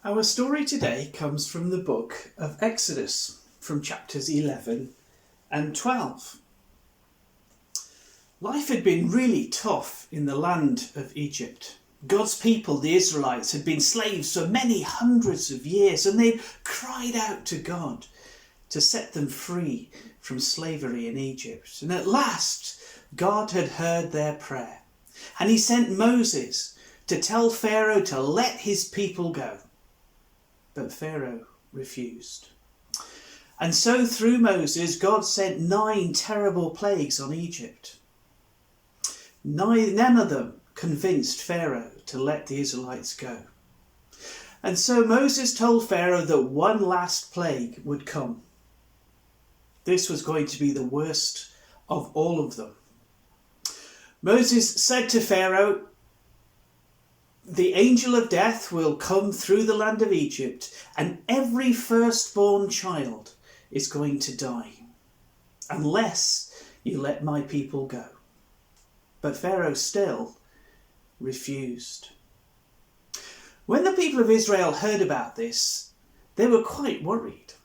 Our story today comes from the book of Exodus, from chapters 11 and 12. Life had been really tough in the land of Egypt. God's people, the Israelites, had been slaves for many hundreds of years, and they'd cried out to God to set them free from slavery in Egypt. And at last, God had heard their prayer, and he sent Moses to tell Pharaoh to let his people go. But Pharaoh refused. And so through Moses, God sent 9 terrible plagues on Egypt. None of them convinced Pharaoh to let the Israelites go. And so Moses told Pharaoh that one last plague would come. This was going to be the worst of all of them. Moses said to Pharaoh, "The angel of death will come through the land of Egypt, and every firstborn child is going to die, unless you let my people go." But Pharaoh still refused. When the people of Israel heard about this, they were quite worried.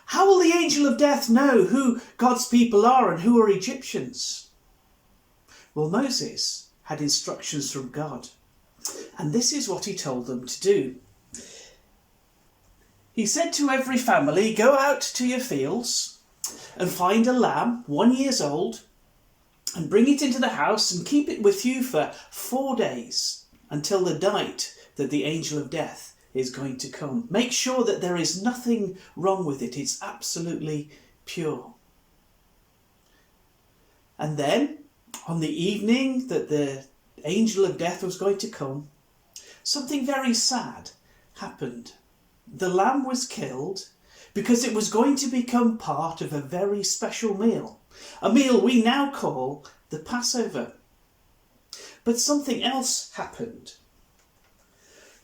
How will the angel of death know who God's people are and who are Egyptians? Well, Moses had instructions from God. And this is what he told them to do. He said to every family, "Go out to your fields and find a lamb 1 year old and bring it into the house and keep it with you for 4 days until the night that the angel of death is going to come. Make sure that there is nothing wrong with it. It's absolutely pure." And then on the evening that the angel of death was going to come, something very sad happened. The lamb was killed because it was going to become part of a very special meal, a meal we now call the Passover. But something else happened.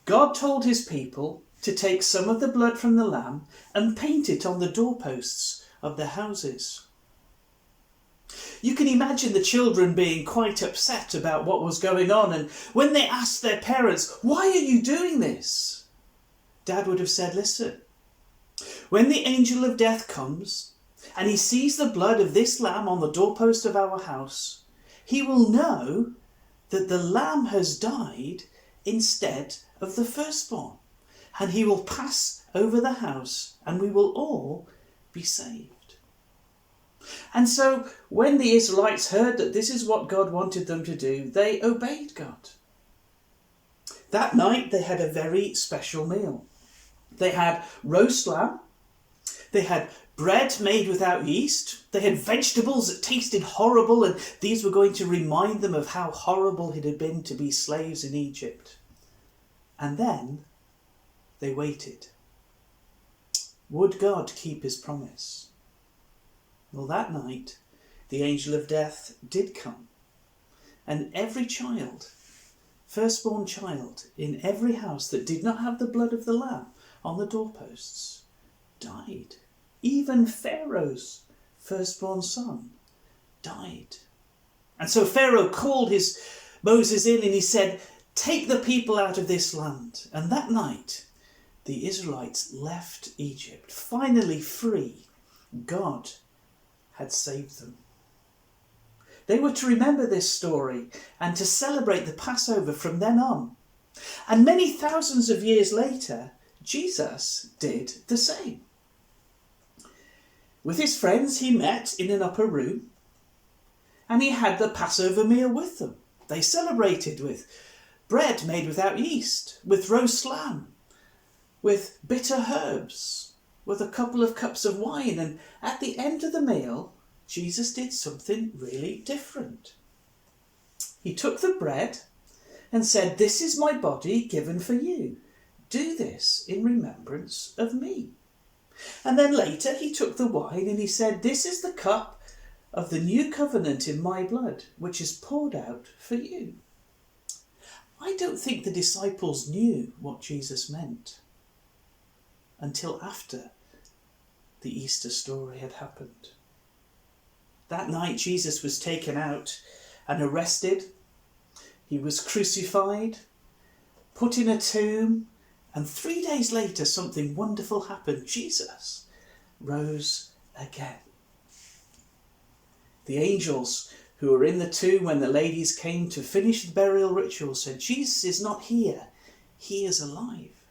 God told his people to take some of the blood from the lamb and paint it on the doorposts of their houses. You can imagine the children being quite upset about what was going on, and when they asked their parents, "Why are you doing this?" Dad would have said, "Listen, when the angel of death comes and he sees the blood of this lamb on the doorpost of our house, he will know that the lamb has died instead of the firstborn, and he will pass over the house and we will all be saved." And so when the Israelites heard that this is what God wanted them to do, they obeyed God. That night they had a very special meal. They had roast lamb, they had bread made without yeast, they had vegetables that tasted horrible, and these were going to remind them of how horrible it had been to be slaves in Egypt. And then they waited. Would God keep his promise? Well, that night, the angel of death did come, and every child, firstborn child, in every house that did not have the blood of the lamb on the doorposts, died. Even Pharaoh's firstborn son died. And so Pharaoh called Moses in and he said, "Take the people out of this land." And that night, the Israelites left Egypt, finally free. God had saved them. They were to remember this story and to celebrate the Passover from then on. And many thousands of years later, Jesus did the same. With his friends, he met in an upper room and he had the Passover meal with them. They celebrated with bread made without yeast, with roast lamb, with bitter herbs, with a couple of cups of wine, and at the end of the meal, Jesus did something really different. He took the bread and said, "This is my body given for you. Do this in remembrance of me." And then later he took the wine and he said, "This is the cup of the new covenant in my blood, which is poured out for you." I don't think the disciples knew what Jesus meant until after the Easter story had happened. That night Jesus was taken out and arrested. He was crucified, put in a tomb, And 3 days later, something wonderful happened. Jesus rose again. The angels who were in the tomb when the ladies came to finish the burial ritual said, Jesus is not here, he is alive.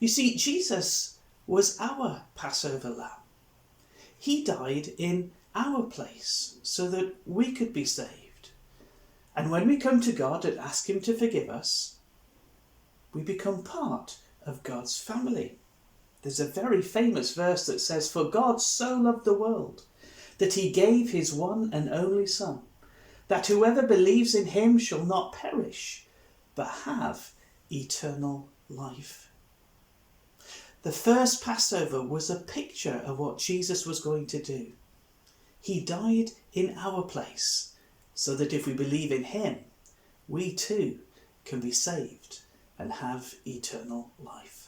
You see, Jesus was our Passover lamb. He died in our place so that we could be saved. And when we come to God and ask him to forgive us, we become part of God's family. There's a very famous verse that says, "For God so loved the world that he gave his one and only Son, that whoever believes in him shall not perish, but have eternal life." The first Passover was a picture of what Jesus was going to do. He died in our place, so that if we believe in him, we too can be saved and have eternal life.